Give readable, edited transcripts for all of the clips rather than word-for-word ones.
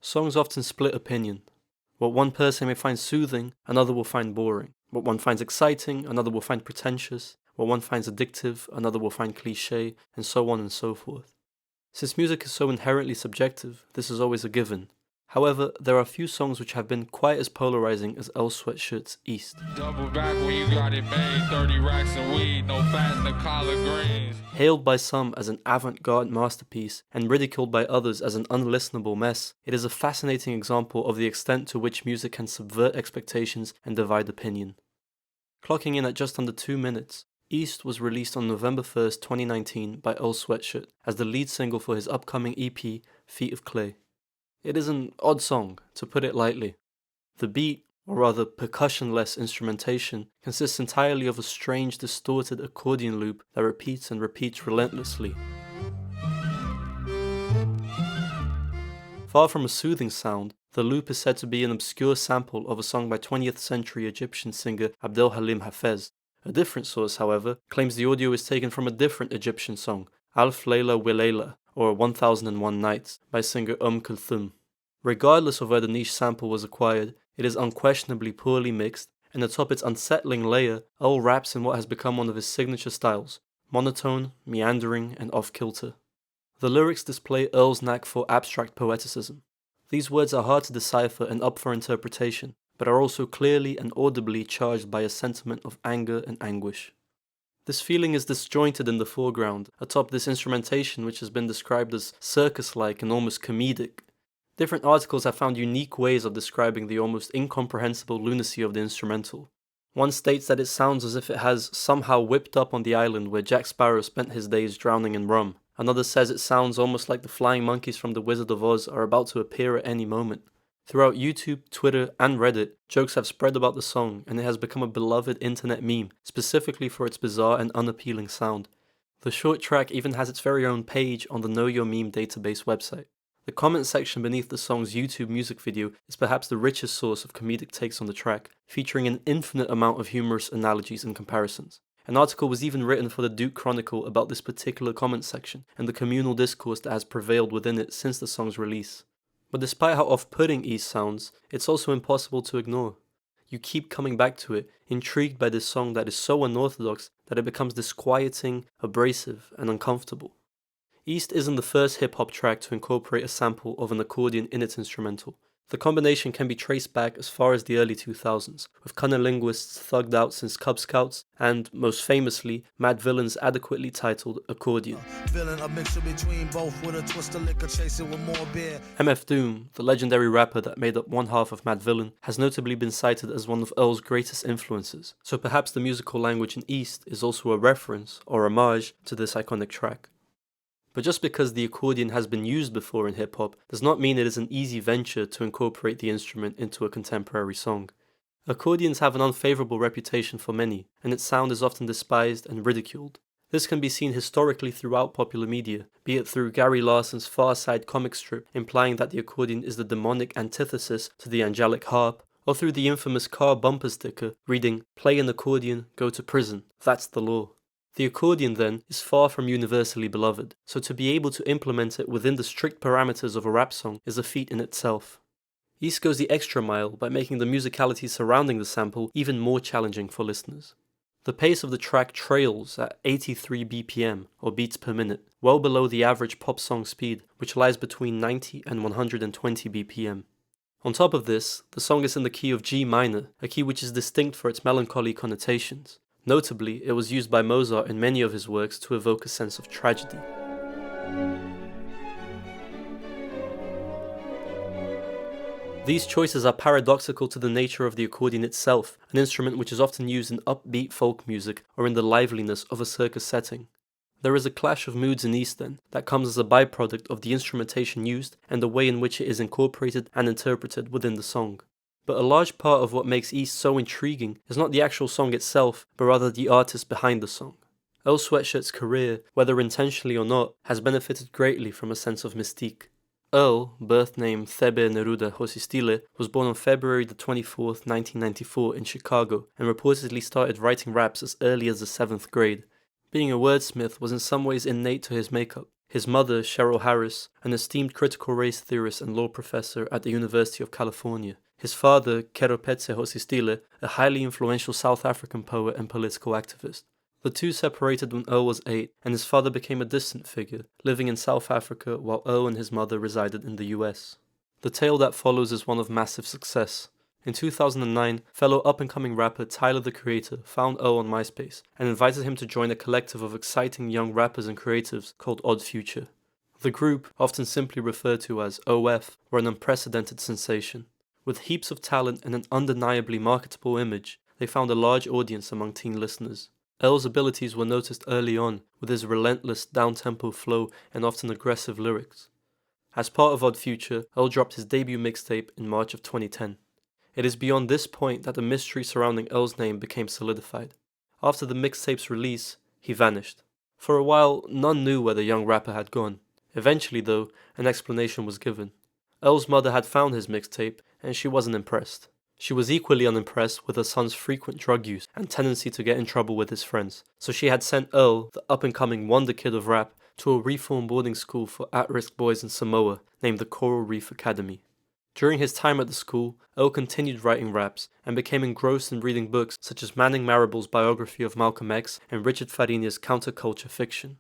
Songs often split opinion. What one person may find soothing, another will find boring. What one finds exciting, another will find pretentious. What one finds addictive, another will find cliché, and so on and so forth. Since music is so inherently subjective, this is always a given. However, there are few songs which have been quite as polarizing as Earl Sweatshirt's East. Double back when you got it made, 30 racks of weed, no fat in the collard greens. Hailed by some as an avant-garde masterpiece and ridiculed by others as an unlistenable mess, it is a fascinating example of the extent to which music can subvert expectations and divide opinion. Clocking in at just under 2 minutes, East was released on November 1st, 2019 by Earl Sweatshirt as the lead single for his upcoming EP, Feet of Clay. It is an odd song, to put it lightly. The beat, or rather percussion-less instrumentation, consists entirely of a strange distorted accordion loop that repeats and repeats relentlessly. Far from a soothing sound, the loop is said to be an obscure sample of a song by 20th century Egyptian singer Abdel Halim Hafez. A different source, however, claims the audio is taken from a different Egyptian song, Alf Layla Wilayla, or 1001 Nights, by singer Kulthum. Regardless of where the niche sample was acquired, it is unquestionably poorly mixed, and atop its unsettling layer, Earl raps in what has become one of his signature styles, monotone, meandering, and off-kilter. The lyrics display Earl's knack for abstract poeticism. These words are hard to decipher and up for interpretation, but are also clearly and audibly charged by a sentiment of anger and anguish. This feeling is disjointed in the foreground, atop this instrumentation which has been described as circus-like and almost comedic. Different articles have found unique ways of describing the almost incomprehensible lunacy of the instrumental. One states that it sounds as if it has somehow whipped up on the island where Jack Sparrow spent his days drowning in rum. Another says it sounds almost like the flying monkeys from The Wizard of Oz are about to appear at any moment. Throughout YouTube, Twitter, and Reddit, jokes have spread about the song, and it has become a beloved internet meme, specifically for its bizarre and unappealing sound. The short track even has its very own page on the Know Your Meme database website. The comment section beneath the song's YouTube music video is perhaps the richest source of comedic takes on the track, featuring an infinite amount of humorous analogies and comparisons. An article was even written for the Duke Chronicle about this particular comment section and the communal discourse that has prevailed within it since the song's release. But despite how off-putting East sounds, it's also impossible to ignore. You keep coming back to it, intrigued by this song that is so unorthodox that it becomes disquieting, abrasive, and uncomfortable. East isn't the first hip-hop track to incorporate a sample of an accordion in its instrumental. The combination can be traced back as far as the early 2000s, with cunnilinguists thugged out since Cub Scouts, and, most famously, Mad Villain's adequately titled Accordion. MF Doom, the legendary rapper that made up one half of Mad Villain, has notably been cited as one of Earl's greatest influences, so perhaps the musical language in East is also a reference, or homage, to this iconic track. But just because the accordion has been used before in hip-hop does not mean it is an easy venture to incorporate the instrument into a contemporary song. Accordions have an unfavorable reputation for many, and its sound is often despised and ridiculed. This can be seen historically throughout popular media, be it through Gary Larson's Far Side comic strip implying that the accordion is the demonic antithesis to the angelic harp, or through the infamous car bumper sticker reading, "Play an accordion, go to prison, that's the law." The accordion, then, is far from universally beloved, so to be able to implement it within the strict parameters of a rap song is a feat in itself. East goes the extra mile by making the musicality surrounding the sample even more challenging for listeners. The pace of the track trails at 83 BPM, or beats per minute, well below the average pop song speed, which lies between 90 and 120 BPM. On top of this, the song is in the key of G minor, a key which is distinct for its melancholy connotations. Notably, it was used by Mozart in many of his works to evoke a sense of tragedy. These choices are paradoxical to the nature of the accordion itself, an instrument which is often used in upbeat folk music or in the liveliness of a circus setting. There is a clash of moods in East, then, that comes as a byproduct of the instrumentation used and the way in which it is incorporated and interpreted within the song. But a large part of what makes East so intriguing is not the actual song itself, but rather the artist behind the song. Earl Sweatshirt's career, whether intentionally or not, has benefited greatly from a sense of mystique. Earl, birth name Thebe Neruda Hosistile, was born on February 24, 1994 in Chicago, and reportedly started writing raps as early as the 7th grade. Being a wordsmith was in some ways innate to his makeup. His mother, Cheryl Harris, an esteemed critical race theorist and law professor at the University of California. His father, Keropetse Hosistile, a highly influential South African poet and political activist. The two separated when Earl was 8, and his father became a distant figure, living in South Africa while Earl and his mother resided in the US. The tale that follows is one of massive success. In 2009, fellow up-and-coming rapper Tyler the Creator found Earl on MySpace and invited him to join a collective of exciting young rappers and creatives called Odd Future. The group, often simply referred to as OF, were an unprecedented sensation. With heaps of talent and an undeniably marketable image, they found a large audience among teen listeners. Earl's abilities were noticed early on with his relentless down-tempo flow and often aggressive lyrics. As part of Odd Future, Earl dropped his debut mixtape in March of 2010. It is beyond this point that the mystery surrounding Earl's name became solidified. After the mixtape's release, he vanished. For a while, none knew where the young rapper had gone. Eventually, though, an explanation was given. Earl's mother had found his mixtape, and she wasn't impressed. She was equally unimpressed with her son's frequent drug use and tendency to get in trouble with his friends, so she had sent Earl, the up-and-coming wonder kid of rap, to a reform boarding school for at-risk boys in Samoa named the Coral Reef Academy. During his time at the school, Earl continued writing raps and became engrossed in reading books such as Manning Marable's biography of Malcolm X and Richard Farinia's counterculture fiction.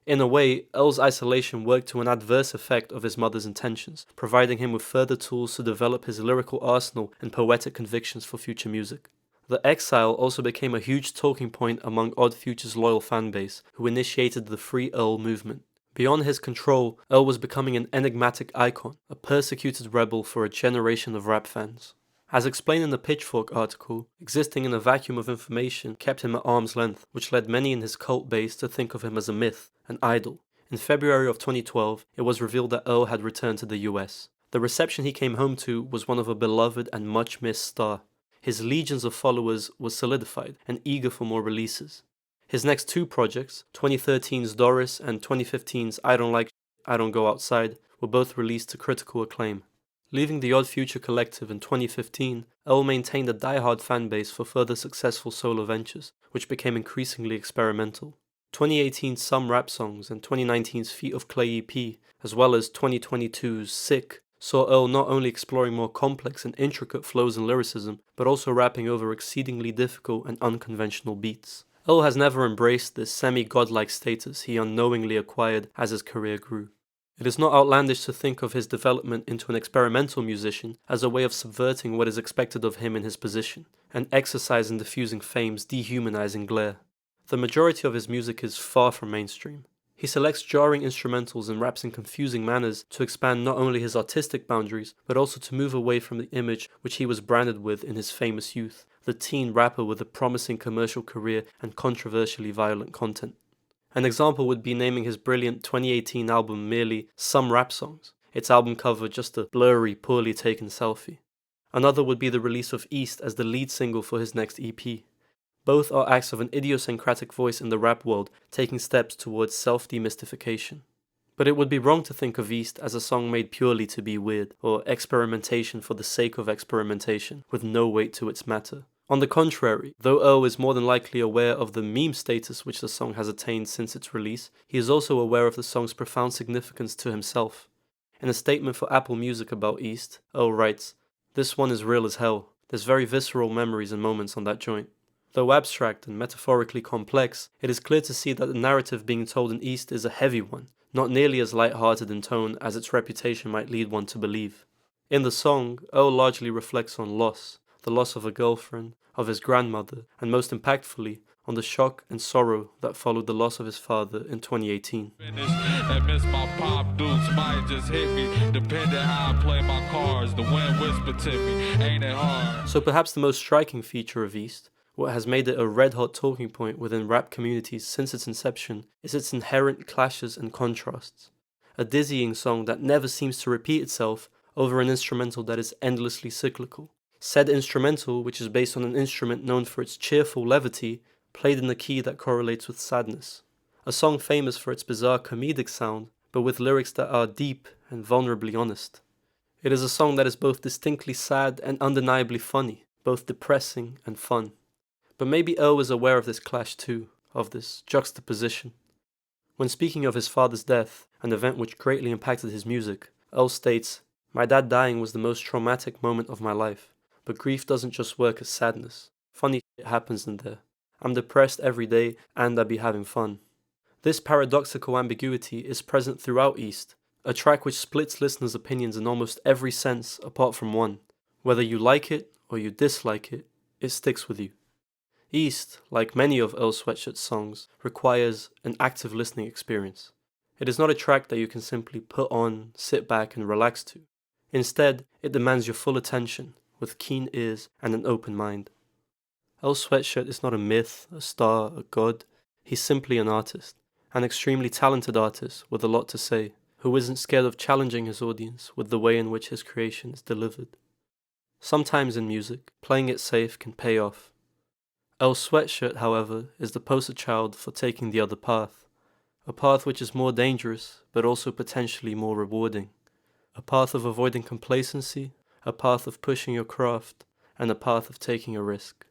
In a way, Earl's isolation worked to an adverse effect of his mother's intentions, providing him with further tools to develop his lyrical arsenal and poetic convictions for future music. The exile also became a huge talking point among Odd Future's loyal fanbase, who initiated the Free Earl movement. Beyond his control, Earl was becoming an enigmatic icon, a persecuted rebel for a generation of rap fans. As explained in the Pitchfork article, existing in a vacuum of information kept him at arm's length, which led many in his cult base to think of him as a myth, an idol. In February of 2012, it was revealed that Earl had returned to the US. The reception he came home to was one of a beloved and much missed star. His legions of followers were solidified and eager for more releases. His next two projects, 2013's Doris and 2015's I Don't Like I Don't Go Outside, were both released to critical acclaim. Leaving the Odd Future collective in 2015, Earl maintained a die-hard fanbase for further successful solo ventures, which became increasingly experimental. 2018's Some Rap Songs and 2019's Feet of Clay EP, as well as 2022's Sick, saw Earl not only exploring more complex and intricate flows and lyricism, but also rapping over exceedingly difficult and unconventional beats. Earl has never embraced this semi-godlike status he unknowingly acquired as his career grew. It is not outlandish to think of his development into an experimental musician as a way of subverting what is expected of him in his position, and exercise in diffusing fame's dehumanizing glare. The majority of his music is far from mainstream. He selects jarring instrumentals and raps in confusing manners to expand not only his artistic boundaries, but also to move away from the image which he was branded with in his famous youth, the teen rapper with a promising commercial career and controversially violent content. An example would be naming his brilliant 2018 album merely Some Rap Songs, its album cover just a blurry, poorly taken selfie. Another would be the release of East as the lead single for his next EP. Both are acts of an idiosyncratic voice in the rap world taking steps towards self-demystification. But it would be wrong to think of East as a song made purely to be weird, or experimentation for the sake of experimentation, with no weight to its matter. On the contrary, though Earl is more than likely aware of the meme status which the song has attained since its release, he is also aware of the song's profound significance to himself. In a statement for Apple Music about East, Earl writes, "This one is real as hell. There's very visceral memories and moments on that joint. Though abstract and metaphorically complex, it is clear to see that the narrative being told in East is a heavy one, not nearly as light-hearted in tone as its reputation might lead one to believe." In the song, Earl largely reflects on loss, the loss of a girlfriend, of his grandmother, and most impactfully, on the shock and sorrow that followed the loss of his father in 2018. And miss my pop dukes might just hit me. Depending how I play my cards, the wind whispered to me, ain't it hard? So perhaps the most striking feature of East, what has made it a red-hot talking point within rap communities since its inception, is its inherent clashes and contrasts. A dizzying song that never seems to repeat itself over an instrumental that is endlessly cyclical. Said instrumental, which is based on an instrument known for its cheerful levity, played in a key that correlates with sadness. A song famous for its bizarre comedic sound, but with lyrics that are deep and vulnerably honest. It is a song that is both distinctly sad and undeniably funny, both depressing and fun. But maybe Earl was aware of this clash too, of this juxtaposition. When speaking of his father's death, an event which greatly impacted his music, Earl states, "My dad dying was the most traumatic moment of my life, but grief doesn't just work as sadness. Funny shit happens in there. I'm depressed every day and I be having fun." This paradoxical ambiguity is present throughout East, a track which splits listeners' opinions in almost every sense apart from one. Whether you like it or you dislike it, it sticks with you. East, like many of Earl Sweatshirt's songs, requires an active listening experience. It is not a track that you can simply put on, sit back and relax to. Instead, it demands your full attention, with keen ears and an open mind. Earl Sweatshirt is not a myth, a star, a god. He's simply an artist, an extremely talented artist with a lot to say, who isn't scared of challenging his audience with the way in which his creation is delivered. Sometimes in music, playing it safe can pay off. Earl Sweatshirt, however, is the poster child for taking the other path, a path which is more dangerous, but also potentially more rewarding, a path of avoiding complacency, a path of pushing your craft, and a path of taking a risk.